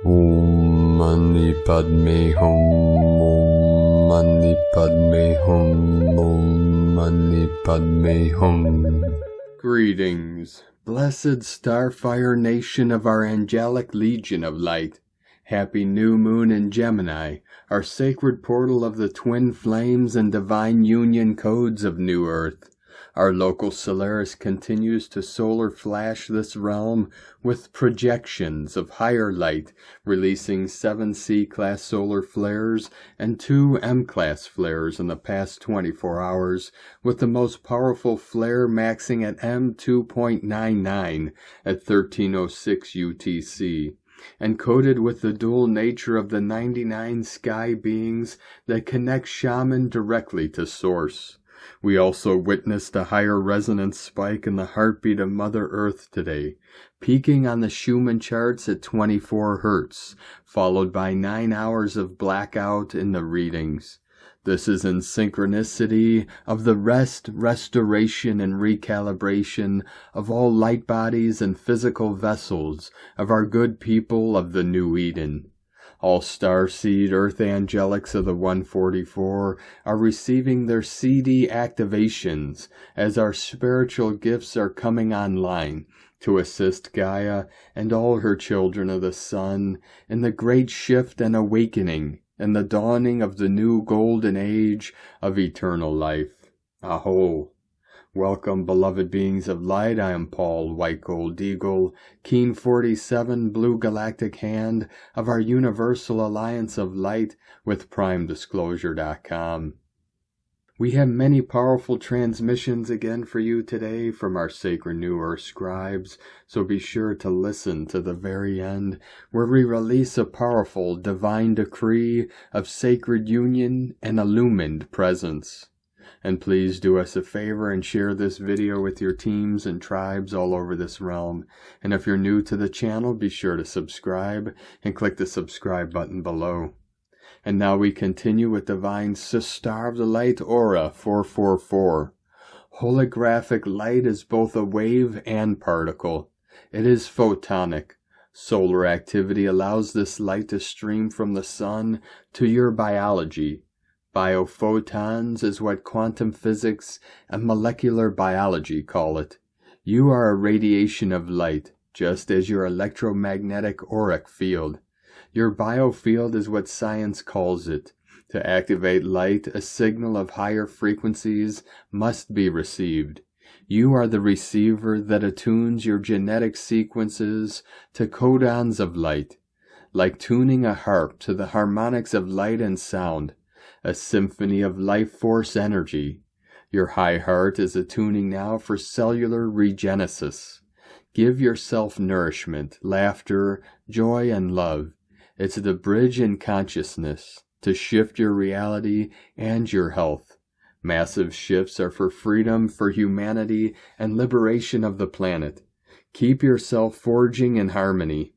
Om Mani Padme Hum, Om Mani Padme Hum, Om Mani Padme Hum. Greetings, blessed starfire nation of our angelic legion of light. Happy new moon in Gemini, our sacred portal of the twin flames and divine union codes of newearth. Our local Solaris continues to solar flash this realm with projections of higher light, releasing 7 C-class solar flares and 2 M-class flares in the past 24 hours, with the most powerful flare maxing at M2.99 at 1306 UTC. Encoded with the dual nature of the 99 sky beings that connect shaman directly to source. We also witnessed a higher resonance spike in the heartbeat of Mother Earth today, peaking on the Schumann charts at 24 Hz, followed by 9 hours of blackout in the readings. This is in synchronicity of the rest, restoration, and recalibration of all light bodies and physical vessels of our good people of the New Eden. All starseed earth angelics of the 144 are receiving their CD activations as our spiritual gifts are coming online to assist Gaia and all her children of the sun in the great shift and awakening and the dawning of the new golden age of eternal life. A'ho. Welcome, beloved beings of light. I am paulwhitegoldeagle, Keen 47, Blue Galactic Hand of our Universal Alliance of Light with primedisclosure.com. We have many powerful transmissions again for you today from our sacred newearth scribes, so be sure to listen to the very end, where we release a powerful divine decree of sacred union and illumined presence. And please do us a favor and share this video with your teams and tribes all over this realm. And if you're new to the channel, be sure to subscribe and click the subscribe button below. And now we continue with Divine Sister of the Light Aura 444. Holographic light is both a wave and particle. It is photonic. Solar activity allows this light to stream from the sun to your biology. Biophotons is what quantum physics and molecular biology call it. You are a radiation of light, just as your electromagnetic auric field. Your biofield is what science calls it. To activate light, a signal of higher frequencies must be received. You are the receiver that attunes your genetic sequences to codons of light, like tuning a harp to the harmonics of light and sound. A symphony of life force energy. Your high heart is attuning now for cellular regenesis. Give yourself nourishment, laughter, joy, and love. It's the bridge in consciousness to shift your reality and your health. Massive shifts are for freedom, for humanity, and liberation of the planet. Keep yourself forging in harmony.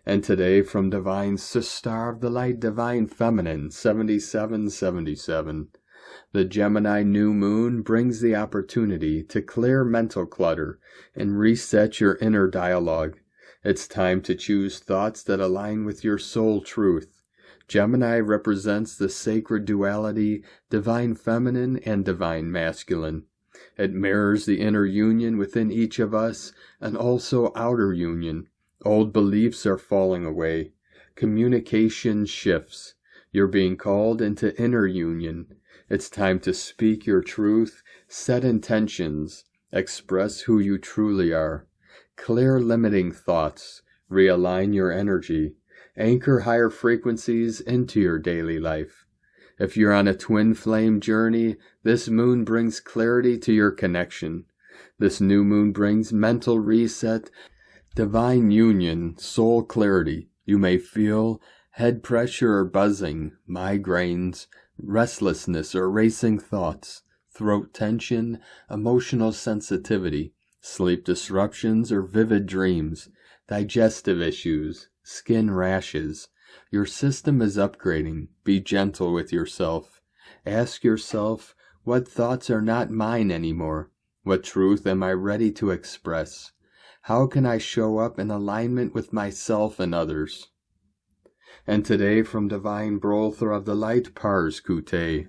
And today from Divine Sister of the Light, Divine Feminine 7777. The Gemini new moon brings the opportunity to clear mental clutter and reset your inner dialogue. It's time to choose thoughts that align with your soul truth. Gemini represents the sacred duality, divine feminine and divine masculine. It mirrors the inner union within each of us and also outer union. Old beliefs are falling away. Communication shifts. You're being called into inner union. It's time to speak your truth, set intentions, express who you truly are. Clear limiting thoughts. Realign your energy. Anchor higher frequencies into your daily life. If you're on a twin flame journey, this moon brings clarity to your connection. This new moon brings mental reset, divine union, soul clarity. You may feel head pressure or buzzing, migraines, restlessness or racing thoughts, throat tension, emotional sensitivity, sleep disruptions or vivid dreams, digestive issues, skin rashes. Your system is upgrading. Be gentle with yourself. Ask yourself, what thoughts are not mine anymore? What truth am I ready to express? How can I show up in alignment with myself and others? And today from divine Butler of the light pars kute.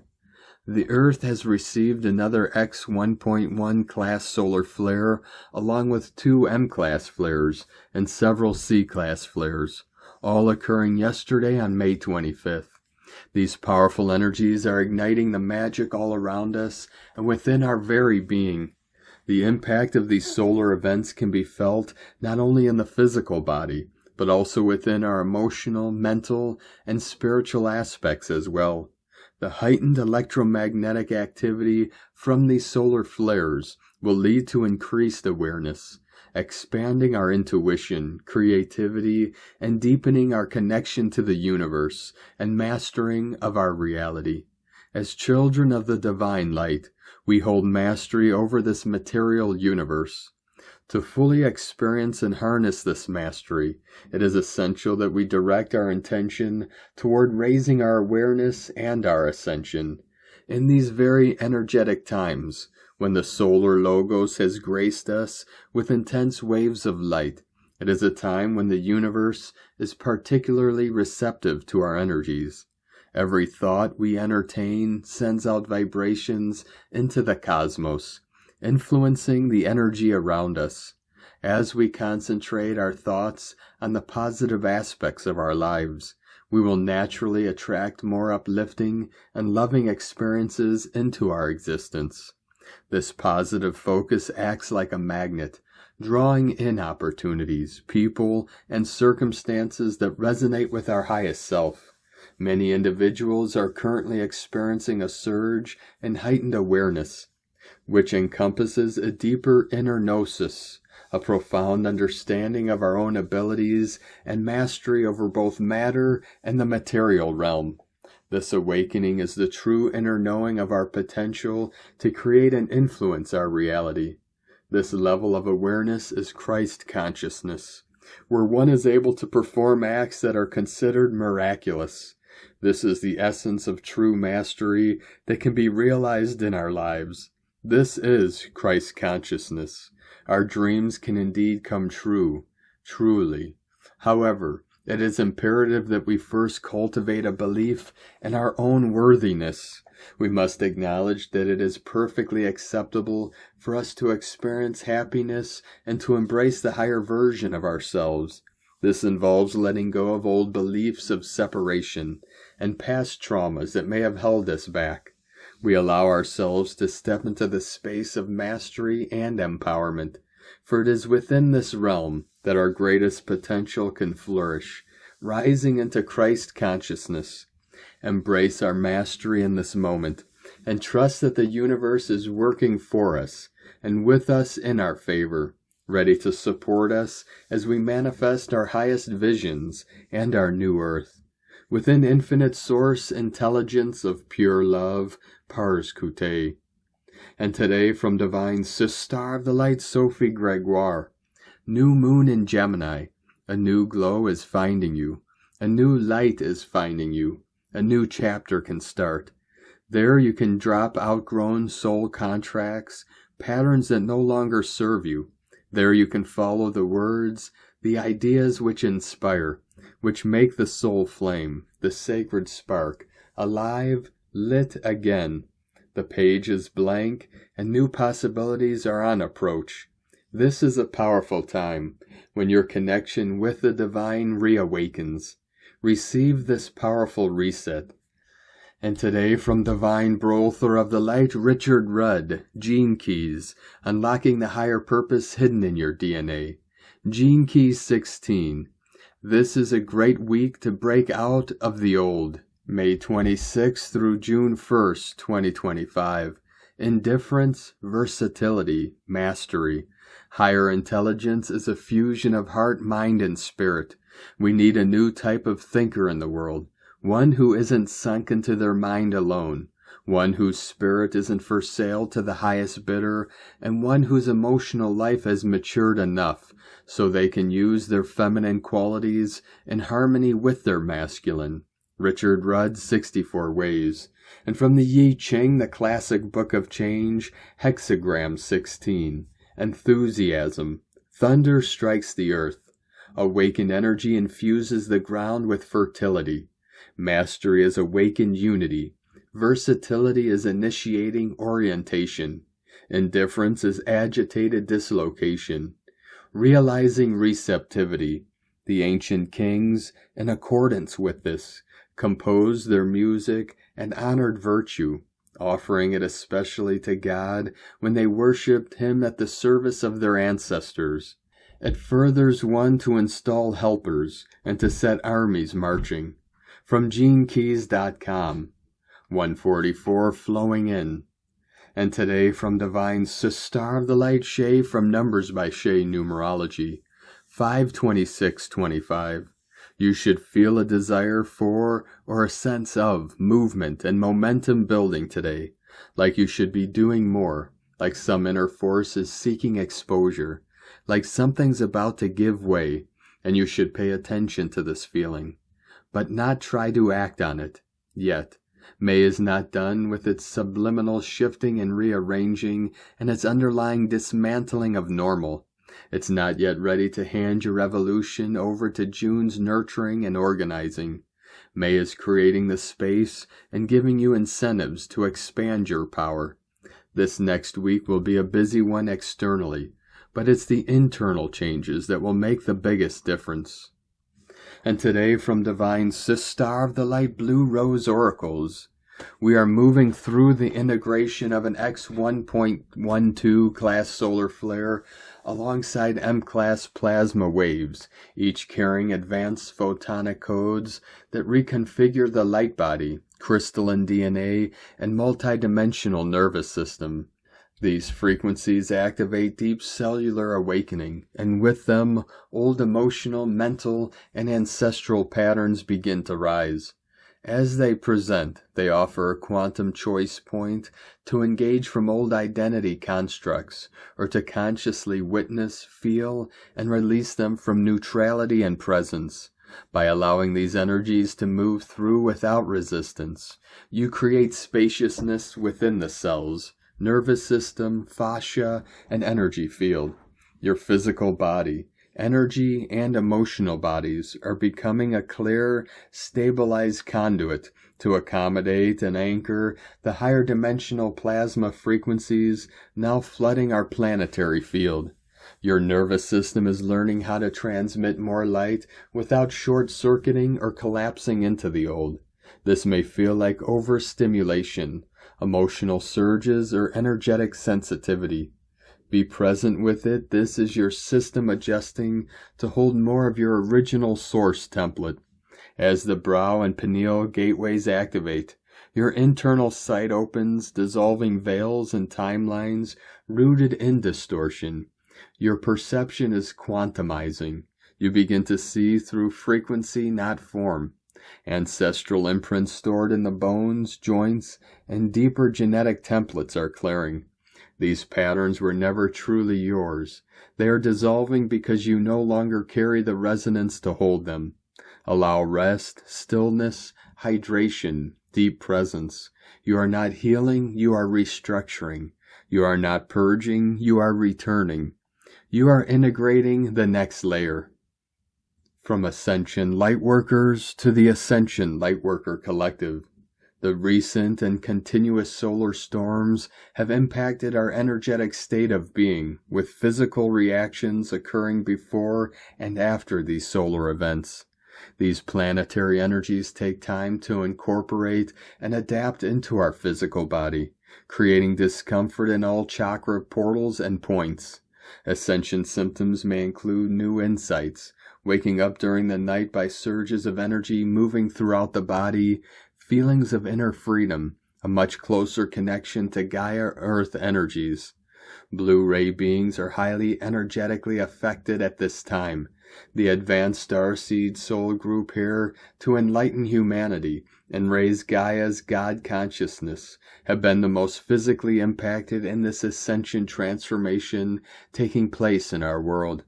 The Earth has received another X 1.1 class solar flare, along with 2 M-class flares and several C-class flares, all occurring yesterday on May 25th. These powerful energies are igniting the magic all around us and within our very being. The impact of these solar events can be felt not only in the physical body, but also within our emotional, mental, and spiritual aspects as well. The heightened electromagnetic activity from these solar flares will lead to increased awareness, expanding our intuition, creativity, and deepening our connection to the universe and mastering of our reality. As children of the divine light, we hold mastery over this material universe. To fully experience and harness this mastery, it is essential that we direct our intention toward raising our awareness and our ascension. In these very energetic times, when the solar logos has graced us with intense waves of light, it is a time when the universe is particularly receptive to our energies. Every thought we entertain sends out vibrations into the cosmos, influencing the energy around us. As we concentrate our thoughts on the positive aspects of our lives, we will naturally attract more uplifting and loving experiences into our existence. This positive focus acts like a magnet, drawing in opportunities, people, and circumstances that resonate with our highest self. Many individuals are currently experiencing a surge in heightened awareness, which encompasses a deeper inner gnosis, a profound understanding of our own abilities and mastery over both matter and the material realm. This awakening is the true inner knowing of our potential to create and influence our reality. This level of awareness is Christ consciousness, where one is able to perform acts that are considered miraculous. This is the essence of true mastery that can be realized in our lives. This is Christ consciousness. Our dreams can indeed come true, truly. However, it is imperative that we first cultivate a belief in our own worthiness. We must acknowledge that it is perfectly acceptable for us to experience happiness and to embrace the higher version of ourselves. This involves letting go of old beliefs of separation and past traumas that may have held us back. We allow ourselves to step into the space of mastery and empowerment, for it is within this realm that our greatest potential can flourish, rising into Christ consciousness. Embrace our mastery in this moment, and trust that the universe is working for us and with us in our favor, ready to support us as we manifest our highest visions and our new earth. Within infinite source intelligence of pure love, pars kute. And today from divine Sister of the Light Sophie Gregoire, new moon in Gemini, a new glow is finding you, a new light is finding you, a new chapter can start. There you can drop outgrown soul contracts, patterns that no longer serve you. There you can follow the words, the ideas which inspire, which make the soul flame, the sacred spark, alive, lit again. The page is blank, and new possibilities are on approach. This is a powerful time, when your connection with the divine reawakens. Receive this powerful reset. And today from divine Butler of the Light Richard Rudd, Gene Keys, unlocking the higher purpose hidden in your DNA. Gene Keys 16. This is a great week to break out of the old. May 26 through June 1st, 2025. Indifference, versatility, mastery. Higher intelligence is a fusion of heart, mind, and spirit. We need a new type of thinker in the world. One who isn't sunk into their mind alone. One whose spirit isn't for sale to the highest bidder, and one whose emotional life has matured enough so they can use their feminine qualities in harmony with their masculine. Richard Rudd, 64 Ways. And from the Yi Ching, the classic book of change, hexagram 16. Enthusiasm. Thunder strikes the earth. Awakened energy infuses the ground with fertility. Mastery is awakened unity. Versatility is initiating orientation. Indifference is agitated dislocation. Realizing receptivity. The ancient kings, in accordance with this, composed their music and honored virtue, offering it especially to God when they worshipped Him at the service of their ancestors. It furthers one to install helpers and to set armies marching. From GeneKeys.com, 144 flowing in. And today from Divine Star of the Light Shay from Numbers by Shay Numerology, 52625. You should feel a desire for or a sense of movement and momentum building today, like you should be doing more, like some inner force is seeking exposure, like something's about to give way, and you should pay attention to this feeling, but not try to act on it yet. May is not done with its subliminal shifting and rearranging and its underlying dismantling of normal. It's not yet ready to hand your evolution over to June's nurturing and organizing. May is creating the space and giving you incentives to expand your power. This next week will be a busy one externally, but it's the internal changes that will make the biggest difference. And today from Divine Star of the Light Blue Rose Oracles, we are moving through the integration of an X1.12 class solar flare alongside M-class plasma waves, each carrying advanced photonic codes that reconfigure the light body, crystalline DNA, and multidimensional nervous system. These frequencies activate deep cellular awakening, and with them, old emotional, mental, and ancestral patterns begin to rise. As they present, they offer a quantum choice point to engage from old identity constructs, or to consciously witness, feel, and release them from neutrality and presence. By allowing these energies to move through without resistance, you create spaciousness within the cells, nervous system, fascia, and energy field. Your physical body, energy, and emotional bodies are becoming a clear, stabilized conduit to accommodate and anchor the higher dimensional plasma frequencies now flooding our planetary field. Your nervous system is learning how to transmit more light without short-circuiting or collapsing into the old. This may feel like overstimulation, emotional surges, or energetic sensitivity. Be present with it. This is your system adjusting to hold more of your original source template. As the brow and pineal gateways activate, your internal sight opens, dissolving veils and timelines rooted in distortion. Your perception is quantumizing. You begin to see through frequency, not form. Ancestral imprints stored in the bones, joints, and deeper genetic templates are clearing. These patterns were never truly yours. They are dissolving because you no longer carry the resonance to hold them. Allow rest, stillness, hydration, deep presence. You are not healing, you are restructuring. You are not purging, you are returning. You are integrating the next layer. From Ascension Lightworkers to the Ascension Lightworker Collective, the recent and continuous solar storms have impacted our energetic state of being, with physical reactions occurring before and after these solar events. These planetary energies take time to incorporate and adapt into our physical body, creating discomfort in all chakra portals and points. Ascension symptoms may include new insights, waking up during the night by surges of energy moving throughout the body, feelings of inner freedom, a much closer connection to Gaia Earth energies. Blue ray beings are highly energetically affected at this time. The advanced starseed soul group here to enlighten humanity and raise Gaia's God consciousness have been the most physically impacted in this ascension transformation taking place in our world.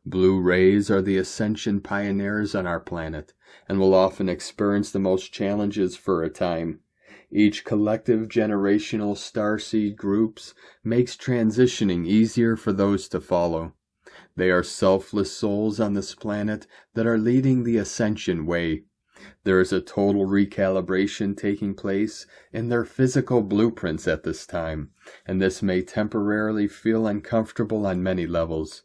Blue rays are the ascension pioneers on our planet and will often experience the most challenges for a time. Each collective generational starseed groups makes transitioning easier for those to follow. They are selfless souls on this planet that are leading the Ascension way. There is a total recalibration taking place in their physical blueprints at this time, and this may temporarily feel uncomfortable on many levels.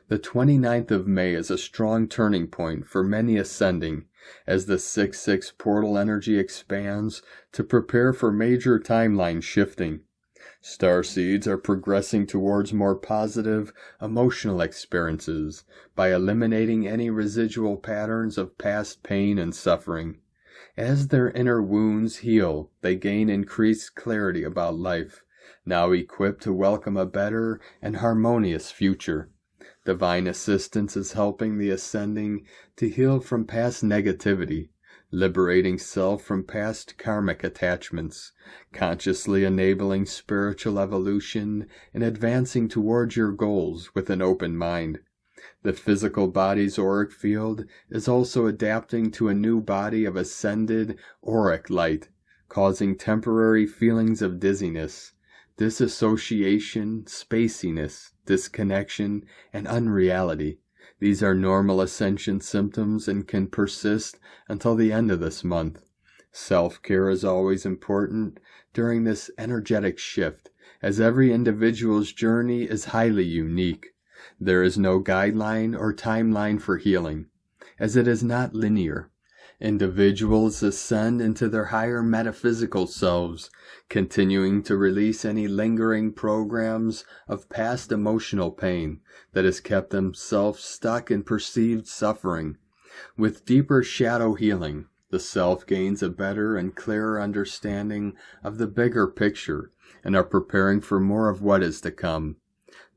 The 29th of May is a strong turning point for many ascending, as the 6/6 portal energy expands to prepare for major timeline shifting. Starseeds are progressing towards more positive emotional experiences by eliminating any residual patterns of past pain and suffering. As their inner wounds heal, they gain increased clarity about life, now equipped to welcome a better and harmonious future. Divine assistance is helping the ascending to heal from past negativity, liberating self from past karmic attachments, consciously enabling spiritual evolution and advancing towards your goals with an open mind. The physical body's auric field is also adapting to a new body of ascended auric light, causing temporary feelings of dizziness, disassociation, spaciness, disconnection, and unreality. These are normal ascension symptoms and can persist until the end of this month. Self-care is always important during this energetic shift, as every individual's journey is highly unique. There is no guideline or timeline for healing, as it is not linear. Individuals ascend into their higher metaphysical selves, continuing to release any lingering programs of past emotional pain that has kept themselves stuck in perceived suffering. With deeper shadow healing, the self gains a better and clearer understanding of the bigger picture and are preparing for more of what is to come.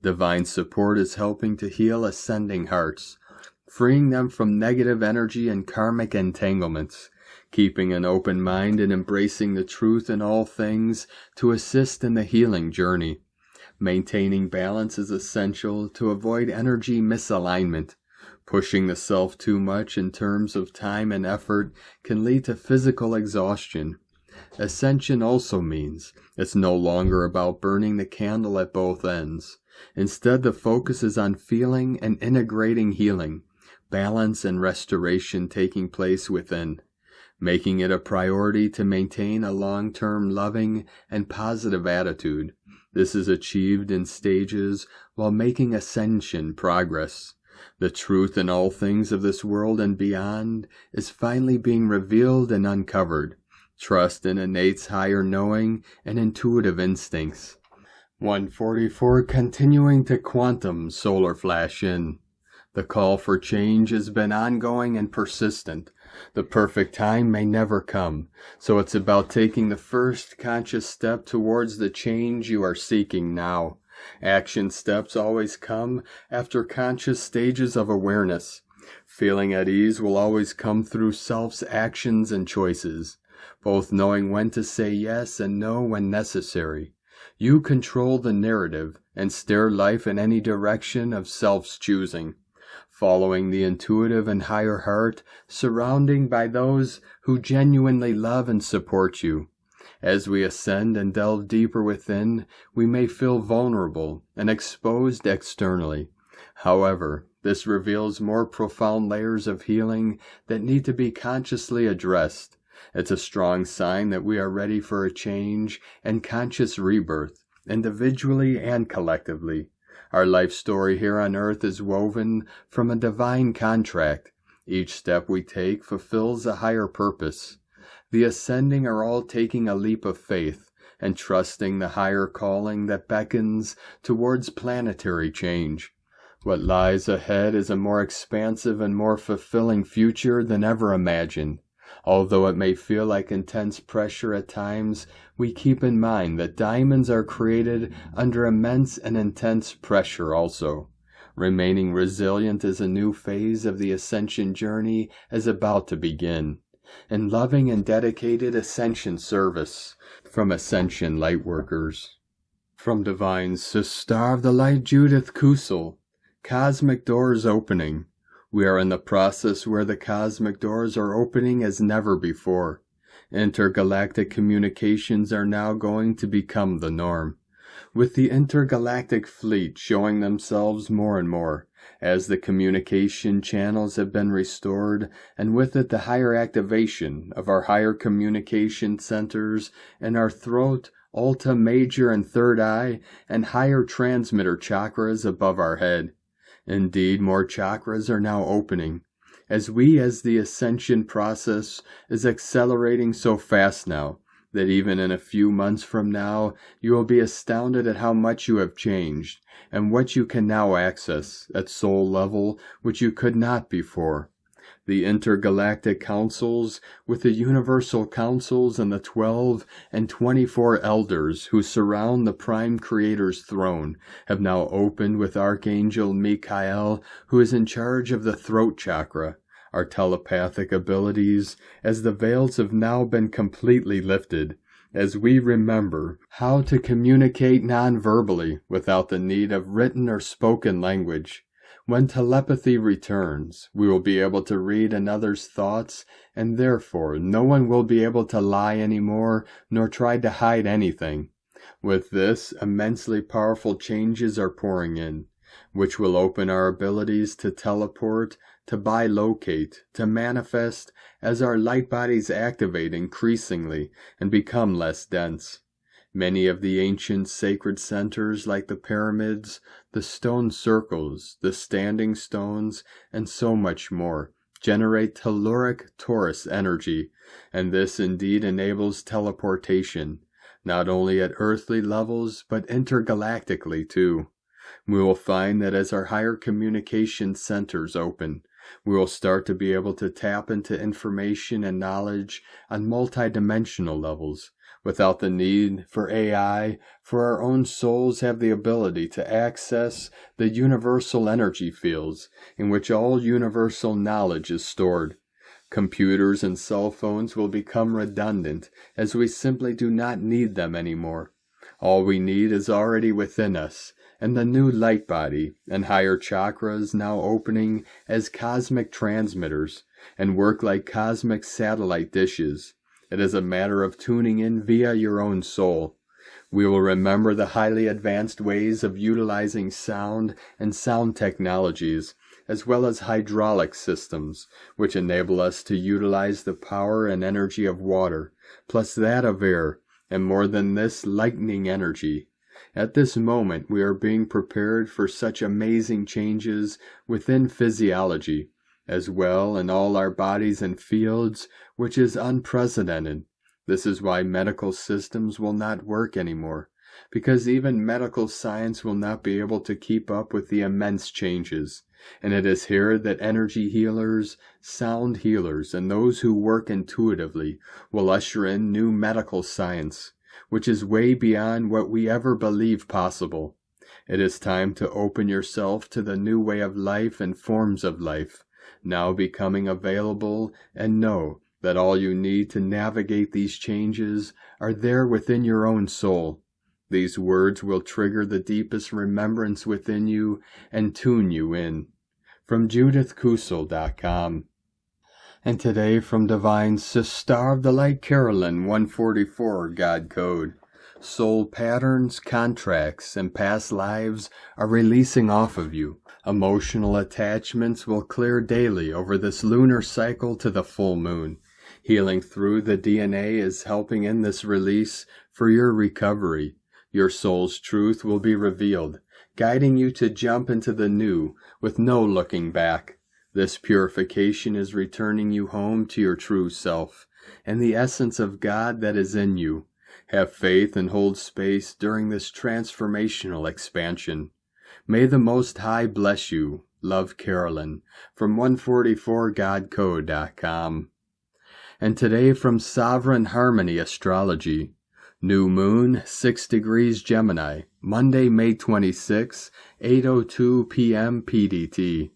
Divine support is helping to heal ascending hearts, freeing them from negative energy and karmic entanglements, keeping an open mind and embracing the truth in all things to assist in the healing journey. Maintaining balance is essential to avoid energy misalignment. Pushing the self too much in terms of time and effort can lead to physical exhaustion. Ascension also means it's no longer about burning the candle at both ends. Instead, the focus is on feeling and integrating healing, balance and restoration taking place within, making it a priority to maintain a long-term loving and positive attitude. This is achieved in stages while making ascension progress. The truth in all things of this world and beyond is finally being revealed and uncovered. Trust in innate's higher knowing and intuitive instincts. 144 continuing to quantum solar flash in. The call for change has been ongoing and persistent. The perfect time may never come, so it's about taking the first conscious step towards the change you are seeking now. Action steps always come after conscious stages of awareness. Feeling at ease will always come through self's actions and choices, both knowing when to say yes and no when necessary. You control the narrative and steer life in any direction of self's choosing, following the intuitive and higher heart, surrounding by those who genuinely love and support you. As we ascend and delve deeper within, we may feel vulnerable and exposed externally. However, this reveals more profound layers of healing that need to be consciously addressed. It's a strong sign that we are ready for a change and conscious rebirth, individually and collectively. Our life story here on earth is woven from a divine contract. Each step we take fulfills a higher purpose. The ascending are all taking a leap of faith and trusting the higher calling that beckons towards planetary change. What lies ahead is a more expansive and more fulfilling future than ever imagined. Although it may feel like intense pressure at times, we keep in mind that diamonds are created under immense and intense pressure also. Remaining resilient as a new phase of the ascension journey is about to begin. In loving and dedicated ascension service from Ascension Lightworkers. From Divine Sister of the Light Judith Kusel, Cosmic Doors Opening. We are in the process where the cosmic doors are opening as never before. Intergalactic communications are now going to become the norm. with the intergalactic fleet showing themselves more and more, as the communication channels have been restored, and with it the higher activation of our higher communication centers in our throat, ulta, major, and third eye, and higher transmitter chakras above our head. Indeed, more chakras are now opening, as the Ascension process is accelerating so fast now, that even in a few months from now, you will be astounded at how much you have changed, and what you can now access at soul level which you could not before. The intergalactic councils, with the universal councils and the 12 and 24 elders who surround the Prime Creator's throne, have now opened with Archangel Michael, who is in charge of the throat chakra, our telepathic abilities, as the veils have now been completely lifted, as we remember how to communicate non-verbally without the need of written or spoken language. When telepathy returns, we will be able to read another's thoughts, and therefore no one will be able to lie anymore, nor try to hide anything. With this, immensely powerful changes are pouring in, which will open our abilities to teleport, to bilocate, to manifest, as our light bodies activate increasingly and become less dense. Many of the ancient sacred centers, like the pyramids, the stone circles, the standing stones, and so much more, generate telluric torus energy, and this indeed enables teleportation, not only at earthly levels, but intergalactically too. We will find that as our higher communication centers open, we will start to be able to tap into information and knowledge on multidimensional levels, without the need for AI, for our own souls have the ability to access the universal energy fields in which all universal knowledge is stored. Computers and cell phones will become redundant, as we simply do not need them anymore. All we need is already within us, and the new light body and higher chakras now opening as cosmic transmitters, and work like cosmic satellite dishes. It is a matter of tuning in via your own soul. We will remember the highly advanced ways of utilizing sound and sound technologies, as well as hydraulic systems, which enable us to utilize the power and energy of water, plus that of air, and more than this, lightning energy. At this moment, we are being prepared for such amazing changes within physiology, as well in all our bodies and fields, which is unprecedented. This is why medical systems will not work anymore, because even medical science will not be able to keep up with the immense changes. And it is here that energy healers, sound healers, and those who work intuitively will usher in new medical science, which is way beyond what we ever believed possible. It is time to open yourself to the new way of life and forms of life, now becoming available, and know that all you need to navigate these changes are there within your own soul. These words will trigger the deepest remembrance within you and tune you in. From JudithKusel.com. And today from Divine Sister of the Light Carolyn 144 God Code. Soul patterns, contracts, and past lives are releasing off of you. Emotional attachments will clear daily over this lunar cycle to the full moon. Healing through the DNA is helping in this release for your recovery. Your soul's truth will be revealed, guiding you to jump into the new with no looking back. This purification is returning you home to your true self and the essence of God that is in you. Have faith and hold space during this transformational expansion. May the Most High bless you. Love, Carolyn. From 144godcode.com. And today from Sovereign Harmony Astrology. New Moon, 6 degrees Gemini, Monday, May 26, 8:02 p.m. PDT.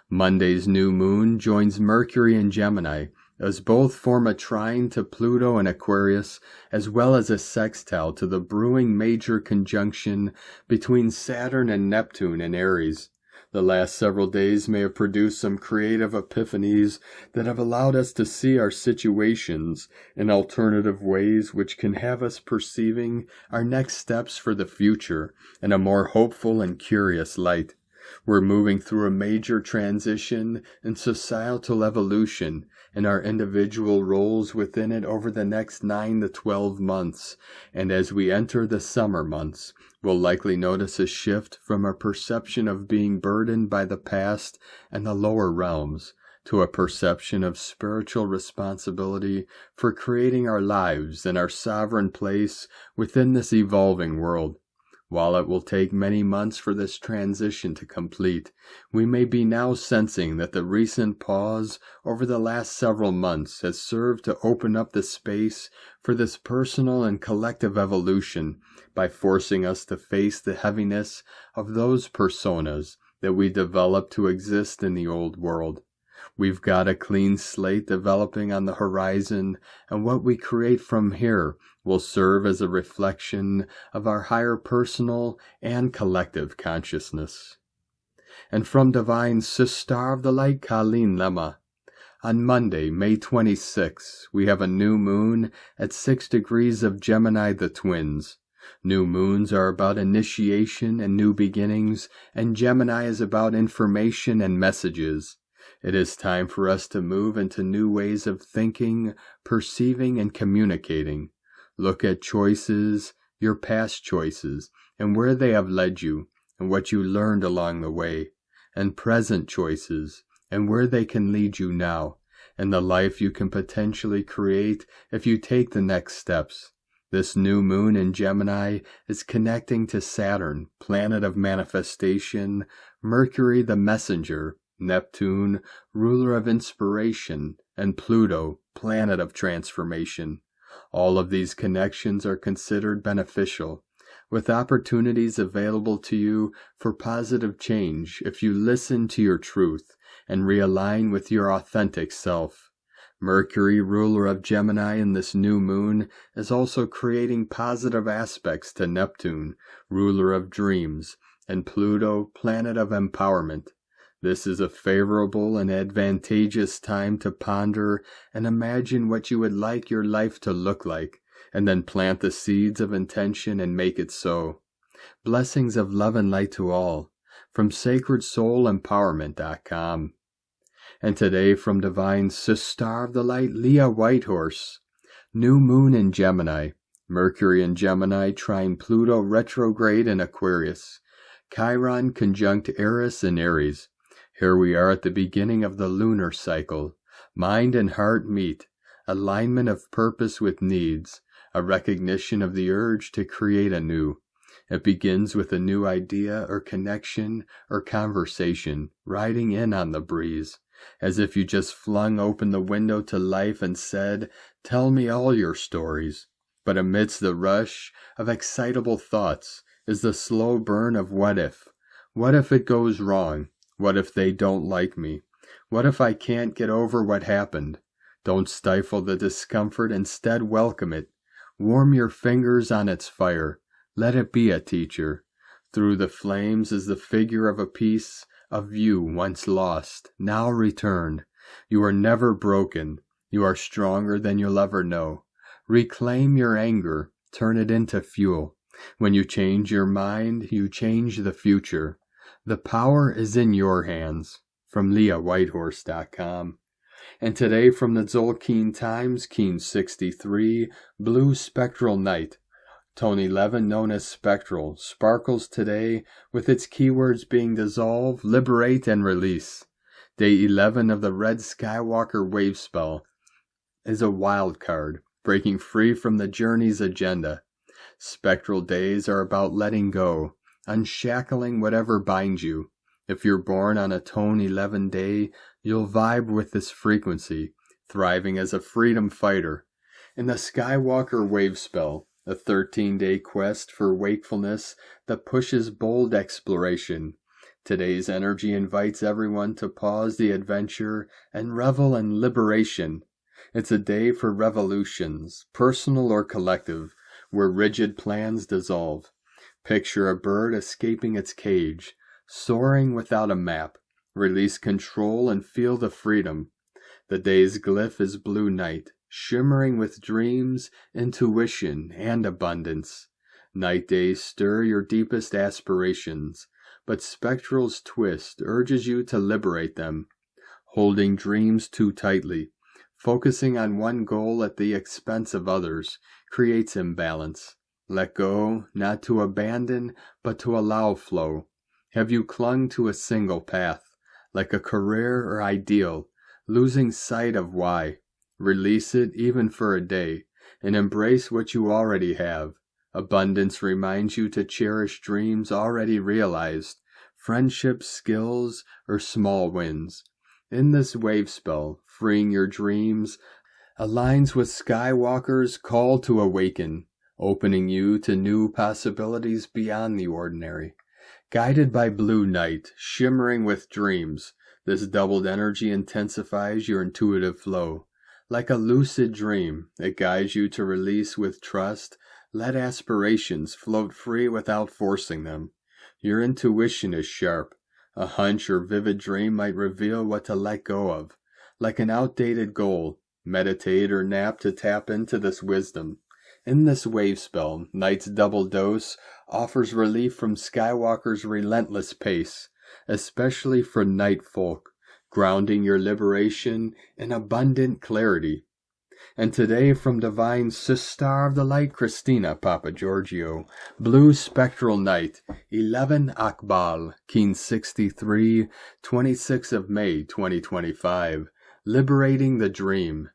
Monday's new moon joins Mercury in Gemini, as both form a trine to Pluto and Aquarius, as well as a sextile to the brewing major conjunction between Saturn and Neptune in Aries. The last several days may have produced some creative epiphanies that have allowed us to see our situations in alternative ways, which can have us perceiving our next steps for the future in a more hopeful and curious light. We're moving through a major transition in societal evolution and our individual roles within it over the next 9 to 12 months. And as we enter the summer months, we'll likely notice a shift from a perception of being burdened by the past and the lower realms to a perception of spiritual responsibility for creating our lives and our sovereign place within this evolving world. While it will take many months for this transition to complete, we may be now sensing that the recent pause over the last several months has served to open up the space for this personal and collective evolution by forcing us to face the heaviness of those personas that we developed to exist in the old world. We've got a clean slate developing on the horizon, and what we create from here will serve as a reflection of our higher personal and collective consciousness. And from Divine Star of the Light Colleen Lemma, on Monday, May 26, we have a new moon at 6 degrees of Gemini the Twins. New moons are about initiation and new beginnings, and Gemini is about information and messages. It is time for us to move into new ways of thinking, perceiving, and communicating. Look at choices, your past choices, and where they have led you, and what you learned along the way, and present choices, and where they can lead you now, and the life you can potentially create if you take the next steps. This new moon in Gemini is connecting to Saturn, planet of manifestation, Mercury the messenger, Neptune, ruler of inspiration, and Pluto, planet of transformation. All of these connections are considered beneficial, with opportunities available to you for positive change if you listen to your truth and realign with your authentic self. Mercury, ruler of Gemini in this new moon, is also creating positive aspects to Neptune, ruler of dreams, and Pluto, planet of empowerment. This is a favorable and advantageous time to ponder and imagine what you would like your life to look like, and then plant the seeds of intention and make it so. Blessings of love and light to all, from sacredsoulempowerment.com. And today from Divine Star of the Light, Leah Whitehorse. New moon in Gemini, Mercury in Gemini trine Pluto retrograde in Aquarius, Chiron conjunct Eris in Aries. Here we are at the beginning of the lunar cycle. Mind and heart meet, alignment of purpose with needs, a recognition of the urge to create anew. It begins with a new idea or connection or conversation, riding in on the breeze, as if you just flung open the window to life and said, "Tell me all your stories." But amidst the rush of excitable thoughts is the slow burn of what if. What if it goes wrong? What if they don't like me? What if I can't get over what happened? Don't stifle the discomfort, instead welcome it. Warm your fingers on its fire. Let it be a teacher. Through the flames is the figure of a piece of you once lost, now returned. You are never broken. You are stronger than you'll ever know. Reclaim your anger. Turn it into fuel. When you change your mind, you change the future. The power is in your hands. From LeahWhitehorse.com. And today from the Tzolk'in Times, Keen 63, Blue Spectral Night. Tone 11, known as Spectral, sparkles today with its keywords being dissolve, liberate, and release. Day 11 of the Red Skywalker Wave Spell is a wild card, breaking free from the journey's agenda. Spectral days are about letting go, unshackling whatever binds you. If you're born on a Tone 11 day, you'll vibe with this frequency, thriving as a freedom fighter. In the Skywalker Wave Spell, a 13-day quest for wakefulness that pushes bold exploration, today's energy invites everyone to pause the adventure and revel in liberation. It's a day for revolutions, personal or collective, where rigid plans dissolve. Picture a bird escaping its cage, soaring without a map. Release control and feel the freedom. The day's glyph is blue night, shimmering with dreams, intuition, and abundance. Night days stir your deepest aspirations, but Spectral's twist urges you to liberate them. Holding dreams too tightly, focusing on one goal at the expense of others, creates imbalance. Let go, not to abandon, but to allow flow. Have you clung to a single path, like a career or ideal, losing sight of why? Release it even for a day, and embrace what you already have. Abundance reminds you to cherish dreams already realized, friendships, skills, or small wins. In this wave spell, freeing your dreams aligns with Skywalker's call to awaken, opening you to new possibilities beyond the ordinary. Guided by blue night, shimmering with dreams, this doubled energy intensifies your intuitive flow. Like a lucid dream, it guides you to release with trust. Let aspirations float free without forcing them. Your intuition is sharp. A hunch or vivid dream might reveal what to let go of. Like an outdated goal, meditate or nap to tap into this wisdom. In this wave spell, Night's double dose offers relief from Skywalker's relentless pace, especially for night folk, grounding your liberation in abundant clarity. And today from Divine Sister of the Light, Christina Papa Giorgio, Blue Spectral Night, 11 Akbal, Keen 63, 26 of May 2025, Liberating the Dream.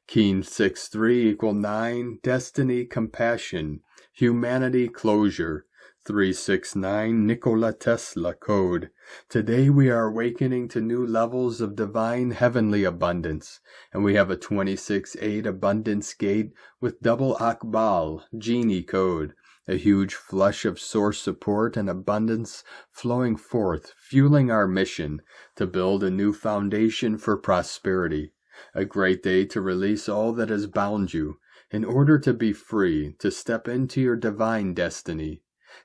Keen 6-3 = 9, Destiny, Compassion, Humanity, Closure. 369 Nikola Tesla Code. Today we are awakening to new levels of divine heavenly abundance, and we have a 26-8 abundance gate with double Akbal Genie code, a huge flush of source support and abundance flowing forth, fueling our mission to build a new foundation for prosperity. A great day to release all that has bound you, in order to be free, to step into your divine destiny.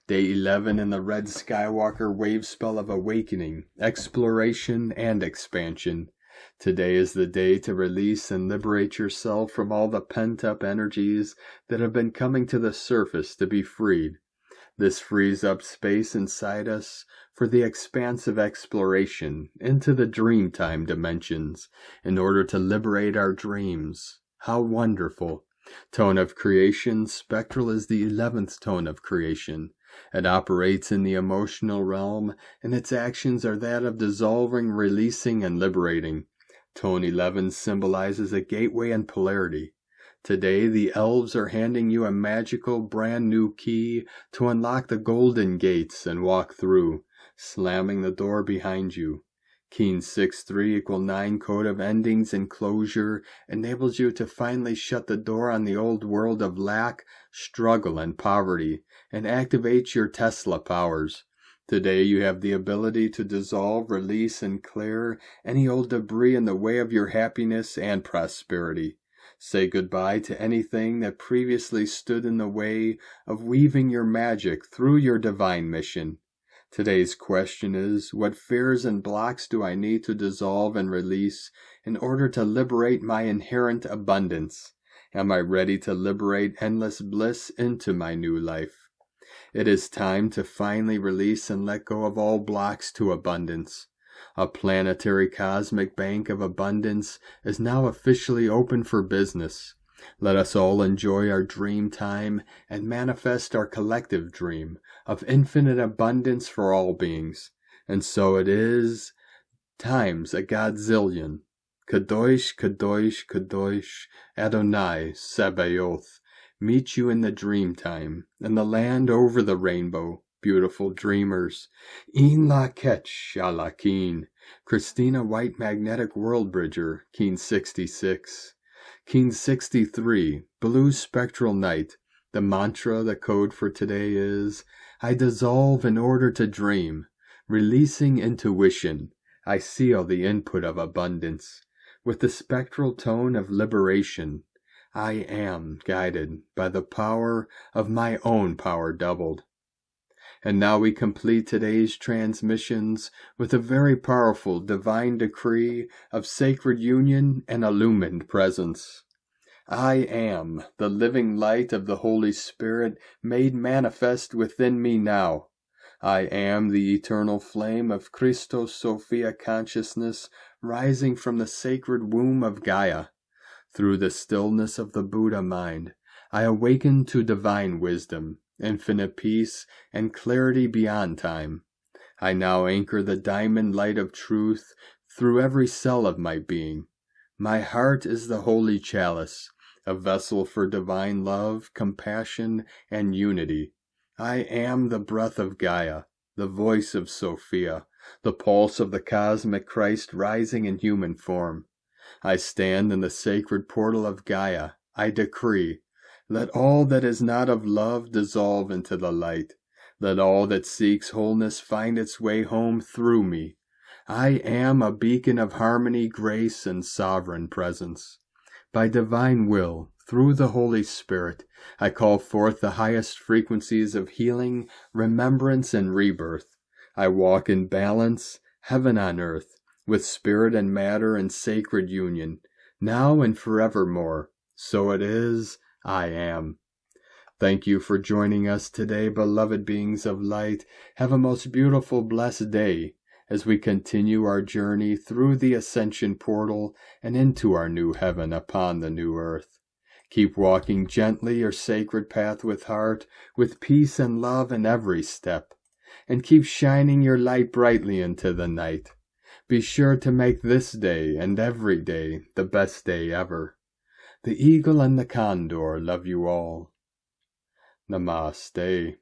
Day 11 in the Red Skywalker wave spell of awakening, exploration, and expansion. Today is the day to release and liberate yourself from all the pent-up energies that have been coming to the surface to be freed. This frees up space inside us for the expansive exploration into the dreamtime dimensions in order to liberate our dreams. How wonderful! Tone of creation, Spectral is the 11th tone of creation. It operates in the emotional realm, and its actions are that of dissolving, releasing, and liberating. Tone 11 symbolizes a gateway and polarity. Today, the elves are handing you a magical, brand new key to unlock the golden gates and walk through, slamming the door behind you. Keen 6-3 = 9 code of endings and closure enables you to finally shut the door on the old world of lack, struggle, and poverty, and activate your Tesla powers. Today you have the ability to dissolve, release, and clear any old debris in the way of your happiness and prosperity. Say goodbye to anything that previously stood in the way of weaving your magic through your divine mission. Today's question is, what fears and blocks do I need to dissolve and release in order to liberate my inherent abundance? Am I ready to liberate endless bliss into my new life? It is time to finally release and let go of all blocks to abundance. A planetary cosmic bank of abundance is now officially open for business. Let us all enjoy our dream time and manifest our collective dream of infinite abundance for all beings. And so it is, times a godzillion. Kadosh, Kadosh, Kadosh, Adonai, Sabaoth, meet you in the dream time, in the land over the rainbow, beautiful dreamers. In la ketch, Alakin, Christina White Magnetic World Bridger, Keen 66. Keen 63, Blue Spectral Night. The mantra, the code for today is, I dissolve in order to dream. Releasing intuition, I seal the input of abundance. With the spectral tone of liberation, I am guided by the power of my own power doubled. And now we complete today's transmissions with a very powerful divine decree of sacred union and illumined presence. I am the living light of the Holy Spirit made manifest within me now. I am the eternal flame of Christos Sophia consciousness rising from the sacred womb of Gaia. Through the stillness of the Buddha mind, I awaken to divine wisdom, infinite peace, and clarity beyond time. I now anchor the diamond light of truth through every cell of my being. My heart is the holy chalice, a vessel for divine love, compassion, and unity. I am the breath of Gaia, the voice of Sophia, the pulse of the cosmic Christ rising in human form. I stand in the sacred portal of Gaia. I decree, let all that is not of love dissolve into the light. Let all that seeks wholeness find its way home through me. I am a beacon of harmony, grace, and sovereign presence. By divine will, through the Holy Spirit, I call forth the highest frequencies of healing, remembrance, and rebirth. I walk in balance, heaven on earth, with spirit and matter in sacred union, now and forevermore. So it is, I am. Thank you for joining us today, beloved beings of light. Have a most beautiful, blessed day as we continue our journey through the Ascension portal and into our new heaven upon the new earth. Keep walking gently your sacred path with heart, with peace and love in every step, and keep shining your light brightly into the night. Be sure to make this day and every day the best day ever. The eagle and the condor love you all. Namaste.